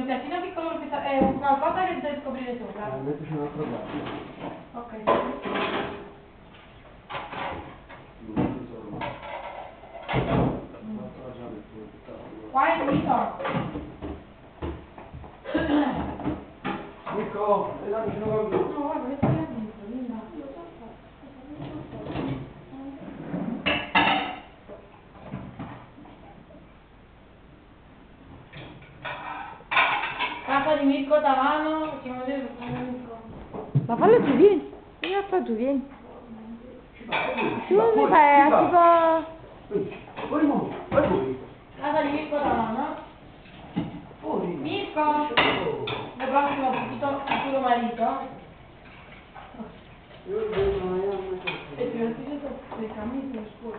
piattino piccolo perché è qualcosa che devi scoprire sopra. Mettici un altro piatto. Ok. Qua è il miso. Mirko, dammi un cambio. No, guarda, che stai dentro, Linda. Casa di Mirko Tavano, facciamo vedere per fare Mirko. Ma fallo tu, vieni. Vieni a fare tu, vieni. Tu mi fai tipo... Fuori, fuori. Casa di Mirko Tavano. Fuori. Mirko! La prossima tutto il tuo marito. E ti vestite sotto le camicie, scusa.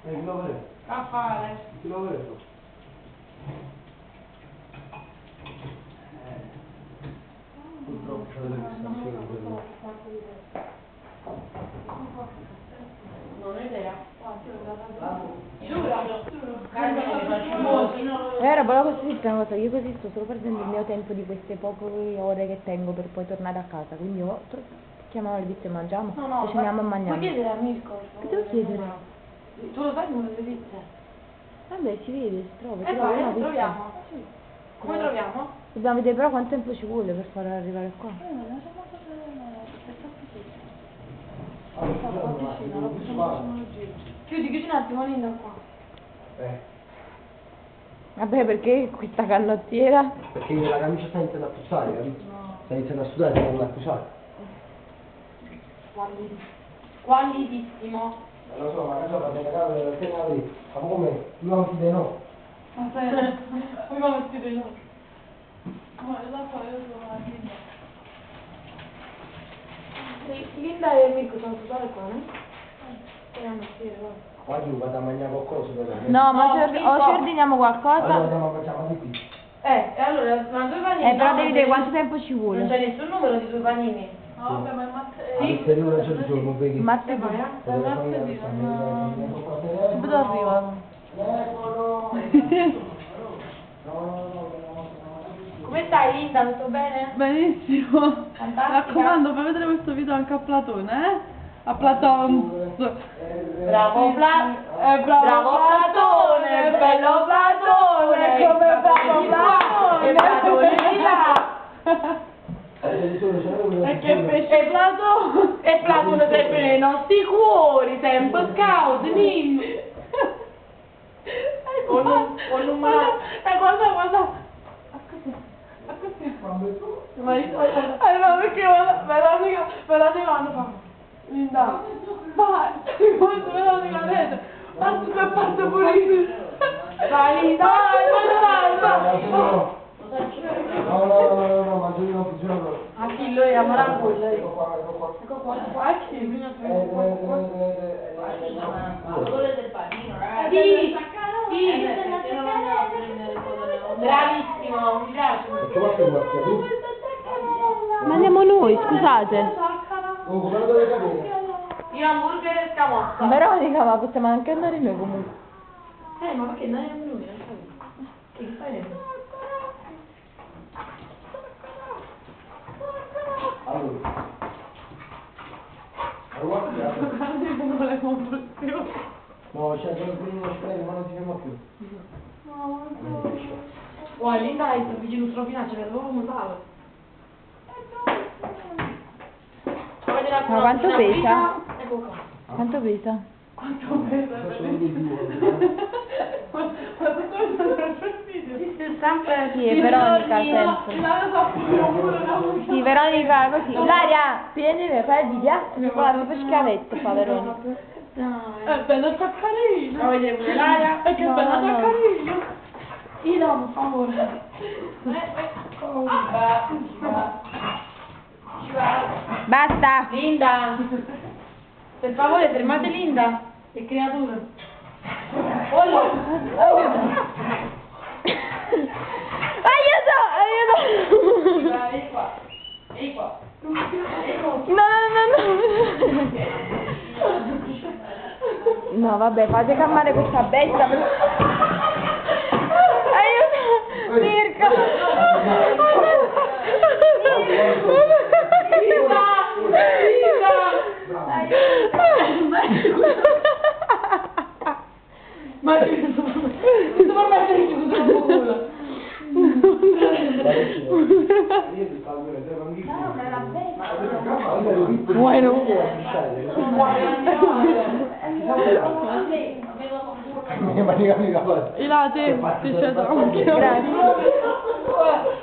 Chi lo vede? A fare. Chi lo vede? Purtroppo c'è delle distrazioni. Non ho idea. Era volevo così dire una cosa, io così sto solo perdendo il mio tempo di queste poche ore che tengo per poi tornare a casa, quindi io chiamiamo le pizze e mangiamo, No, e ci andiamo a mangiare. puoi chiedere a Mirko? Che devo chiedere? Tu lo sai come le pizze? Vabbè, si vede, si trova. E trova vai, una pizza. troviamo. Come troviamo? Dobbiamo vedere però quanto tempo ci vuole per far arrivare qua. Chiudi un attimo, Linda, qua. Vabbè, perché questa canottiera? Perché la camicia sta iniziando a puzzare, capito? Sta iniziando a sudare, sta iniziando a puzzare. Squallidissimo. Lo so, ma la cosa della casa della terra lì, ma come? Non ti dai no. Aspetta, come va vestito io? No, io la so, io sono la Linda. Linda e Mirko sono tutte qua, no? Speriamo sì, guarda. Qua giù vado a mangiare qualcosa per me. No, ma No, o ci ordiniamo Allora qualcosa. andiamo a mangiare di qui. E allora, ma due panini? Però no, devi vedere quanto tempo ci non vuole. c'è nessun numero di due panini. No, vabbè, ma il martedì. Sì, non c'è il giorno, vedi? Martedì. Martedì, Subito arriva. Come stai, Linda? Tutto bene? Benissimo. Fantastica. Mi raccomando, fai vedere questo video anche a Platone, eh? A Platone. Bravo bravo Platone, bello Platone, come bravo Platone, Platone di là. E che pesce Platone? E Platone sempre nei nostri cuori, sempre scout, nimmo. Con un guarda. Allora perché Veronica quando fa Linda, vai, Veronica ha detto, ma tu che parte pulito. Vai Linda, vai. No, ma io non funziona. A chi lo è, ma con lei. Ecco qua. A chi? Bisogna del panino, bravissimo, mi piace. Perché va più macchia, tu? Ma andiamo noi, scusate. Oh, come lo dove capire? Io hamburger e scamozza. Veronica, ma possiamo anche andare noi comunque. Ma perché non è un numero? Che fai? Allora, no, c'è il primo spray, ma non si ferma più. Guarda, Linda hai il vicino stropinato, c'è l'uovo mutato. Ma quanto pesa? Ecco qua. Quanto pesa? Quanto pesa? Sempre Sì, è Veronica sempre. Sì, Veronica così. Ilaria, vieni, fai di piatto, mi fa proprio schiavetto fa Veronica. È bello taccarino. Vuoi vedere pure l'aria? È che è bello taccarino. Ti do un favore. Basta! Linda! Per favore, fermate Linda! Che creatura! Aiuto! Vieni qua! Vieni qua! No! No, vabbè, fate calmare questa bestia. Aiuto! Mirko! Ma ti devo mettere chiuso il culo. Bueno. Ilate, ti c'è da un chilo. Grazie.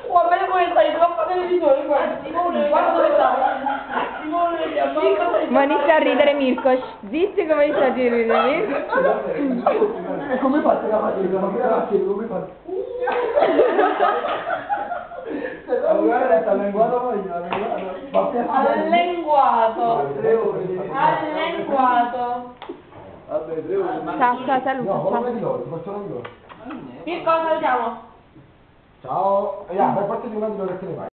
Guarda come stai troppo televisore, guarda. Guarda dove stai. Ma inizia a ridere Mirko. Zitti come inizia a ridere Mirko. E come fate la mattina? Grazie, come fate? Guarda, sta lenguato poi, Allenguato. Allenguato. Vabbè, 3 ore. Ciao, saluta. No, Ciao. ma di loro, ti faccio una di loro. Che cosa salutiamo? Ciao. Per parte di una di loro che te ne vai.